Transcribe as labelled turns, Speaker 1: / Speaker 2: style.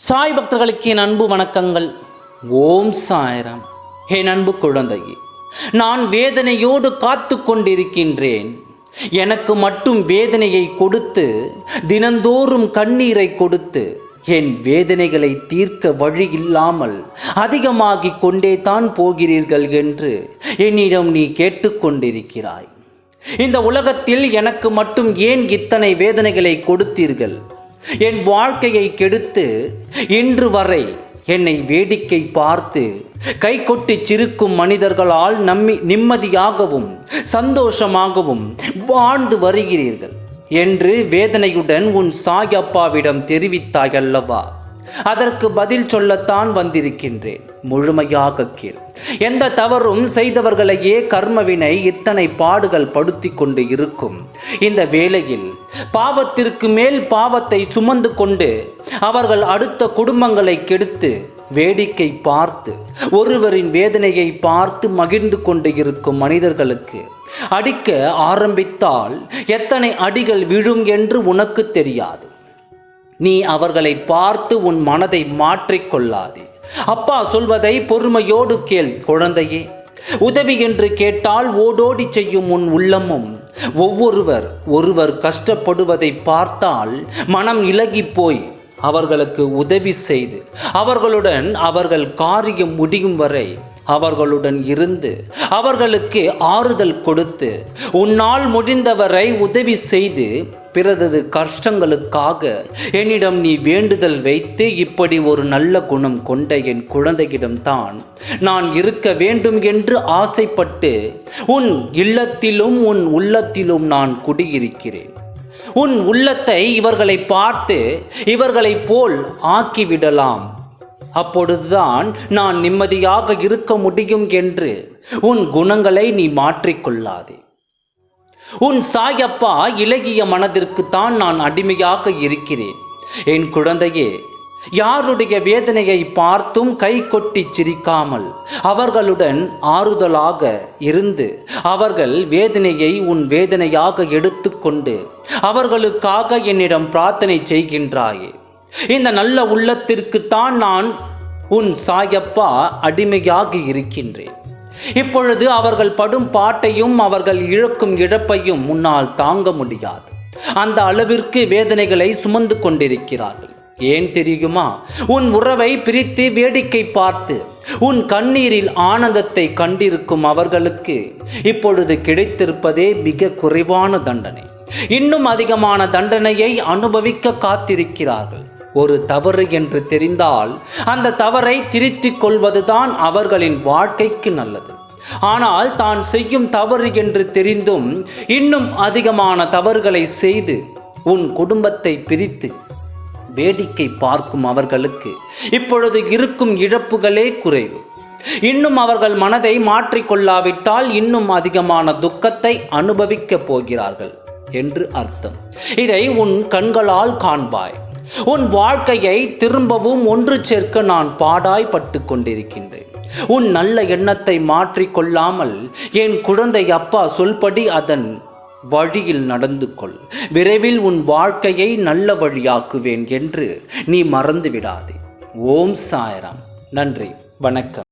Speaker 1: சாய் பக்தர்களுக்கு என் அன்பு வணக்கங்கள். ஓம் சாய்ராம். என் அன்பு குழந்தையே, நான் வேதனையோடு காத்து கொண்டிருக்கின்றேன். எனக்கு மட்டும் வேதனையை கொடுத்து, தினந்தோறும் கண்ணீரை கொடுத்து, என் வேதனைகளை தீர்க்க வழி இல்லாமல் அதிகமாகிக் கொண்டே தான் போகிறீர்கள் என்று என்னிடம் நீ கேட்டுக்கொண்டிருக்கிறாய். இந்த உலகத்தில் எனக்கு மட்டும் ஏன் இத்தனை வேதனைகளை கொடுத்தீர்கள்? என் வாழ்க்கையை கெடுத்து இன்று வரை என்னை வேடிக்கை பார்த்து கை கொட்டி சிரிக்கும் மனிதர்களால் நிம்மதியாகவும் சந்தோஷமாகவும் வாழ்ந்து வருகிறீர்கள் என்று வேதனையுடன் உன் சாயப்பாவிடம் தெரிவித்தாய் அல்லவா? அதற்கு பதில் சொல்லத்தான் வந்திருக்கின்றேன். முழுமையாக கேள். எந்த தவறும் செய்தவர்களையே கர்மவினை இத்தனை பாடுகள் படுத்தி கொண்டு இருக்கும் இந்த வேளையில் பாவத்திற்கு மேல் பாவத்தை சுமந்து கொண்டு அவர்கள் அடுத்த குடும்பங்களை கெடுத்து வேடிக்கை பார்த்து ஒருவரின் வேதனையை பார்த்து மகிழ்ந்து கொண்டு இருக்கும் மனிதர்களுக்கு அடிக்க ஆரம்பித்தால் எத்தனை அடிகள் விழும் என்று உனக்கு தெரியாது. நீ அவர்களை பார்த்து உன் மனதை மாற்றிக்கொள்ளாதே. அப்பா சொல்வதை பொறுமையோடு கேள் குழந்தையே. உதவி என்று கேட்டால் ஓடோடி செய்யும் உன் உள்ளமும் ஒருவர் கஷ்டப்படுவதை பார்த்தால் மனம் இலகி போய் அவர்களுக்கு உதவி செய்து அவர்கள் காரியம் முடியும் வரை அவர்களுடன் இருந்து அவர்களுக்கு ஆறுதல் கொடுத்து உன்னால் முடிந்தவரை உதவி செய்து பிறரது கஷ்டங்களுக்காக என்னிடம் நீ வேண்டுதல் வைத்து இப்படி ஒரு நல்ல குணம் கொண்ட என் குழந்தையிடம்தான் நான் இருக்க வேண்டும் என்று ஆசைப்பட்டு உன் இல்லத்திலும் உன் உள்ளத்திலும் நான் குடியிருக்கிறேன். உன் உள்ளத்தை இவர்களை பார்த்து இவர்களைப் போல் ஆக்கிவிடலாம். அப்பொழுதுதான் நான் நிம்மதியாக இருக்க முடியும் என்று உன் குணங்களை நீ மாற்றிக்கொள்ளாதே. உன் சாயப்பா இலகிய மனதிற்கு தான் நான் அடிமையாக இருக்கிறேன். என் குழந்தையே, யாருடைய வேதனையை பார்த்தும் கை கொட்டி சிரிக்காமல் அவர்களுடன் ஆறுதலாக இருந்து அவர்கள் வேதனையை உன் வேதனையாக எடுத்துக்கொண்டு அவர்களுக்காக என்னிடம் பிரார்த்தனை செய்கின்றாயே. இந்த நல்ல உள்ளத்திற்கு தான் நான் உன் சாயப்பா அடிமையாக இருக்கின்றேன். இப்பொழுது அவர்கள் படும் பாட்டையும் அவர்கள் இழக்கும் இழப்பையும் உன்னால் தாங்க முடியாது. அந்த அளவிற்கு வேதனைகளை சுமந்து கொண்டிருக்கிறார்கள். ஏன் தெரியுமா? உன் உறவை பிரித்து வேடிக்கை பார்த்து உன் கண்ணீரில் ஆனந்தத்தை கண்டிருக்கும் அவர்களுக்கு இப்பொழுது கிடைத்திருப்பதே மிக குறைவான தண்டனை. இன்னும் அதிகமான தண்டனையை அனுபவிக்க காத்திருக்கிறார்கள். ஒரு தவறு என்று தெரிந்தால் அந்த தவறை திருத்திக் கொள்வதுதான் அவர்களின் வாழ்க்கைக்கு நல்லது. ஆனால் தான் செய்யும் தவறு என்று தெரிந்தும் இன்னும் அதிகமான தவறுகளை செய்து உன் குடும்பத்தை பிரித்து வேடிக்கை பார்க்கும் அவர்களுக்கு இப்பொழுது இருக்கும் இழப்புகளே குறைவு. இன்னும் அவர்கள் மனதை மாற்றிக்கொள்ளாவிட்டால் இன்னும் அதிகமான துக்கத்தை அனுபவிக்கப் போகிறார்கள் என்று அர்த்தம். இதை உன் கண்களால் காண்பாய். உன் வாழ்க்கையை திரும்பவும் ஒன்று சேர்க்க நான் பாடாய்பட்டு கொண்டிருக்கின்றேன். உன் நல்ல எண்ணத்தை மாற்றிக்கொள்ளாமல் என் குழந்தை அப்பா சொல்படி அதன் வழியில் நடந்து கொள். விரைவில் உன் வாழ்க்கையை நல்ல வழியாக்குவேன் என்று நீ மறந்து விடாதே. ஓம் சாய்ராம். நன்றி, வணக்கம்.